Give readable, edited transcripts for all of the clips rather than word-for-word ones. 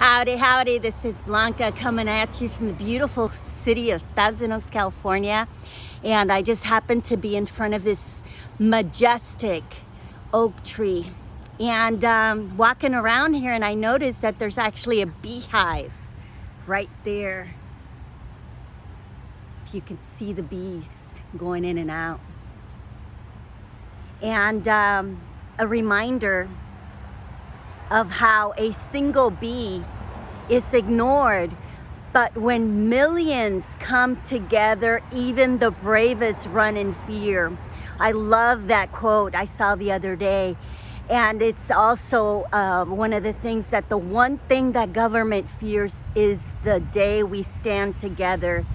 Howdy, howdy. This is Blanca coming at you from the beautiful city of Thousand Oaks, California. And I just happened to be in front of this majestic oak tree. And walking around here, and I noticed that there's actually a beehive right there. If you can see the bees going in and out. And a reminder of how a single bee is ignored, but when millions come together, even the bravest run in fear. I love that quote I saw the other day, and it's also one of the things that the one thing that government fears is the day we stand together.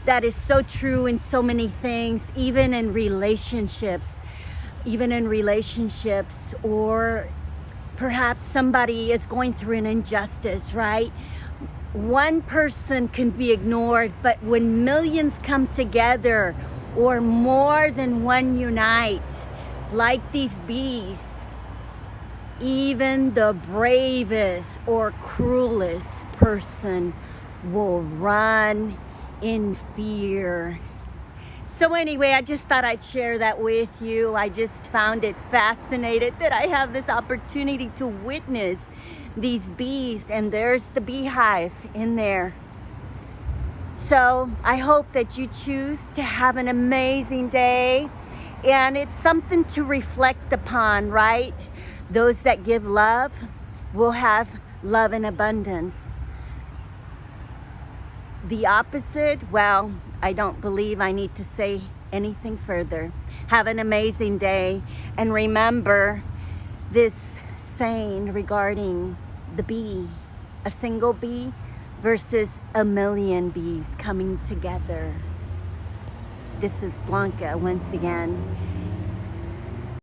That is so true in so many things, even in relationships, or perhaps somebody is going through an injustice, right? One person can be ignored, but when millions come together, or more than one unite, like these bees, even the bravest or cruelest person will run in fear. So anyway, I just thought I'd share that with you. I just found it fascinating that I have this opportunity to witness these bees, and there's the beehive in there. So I hope that you choose to have an amazing day, and it's something to reflect upon, right? Those that give love will have love in abundance. The opposite, well, I don't believe I need to say anything further. Have an amazing day, and remember this saying regarding the bee, a single bee versus a million bees coming together. This is Blanca once again.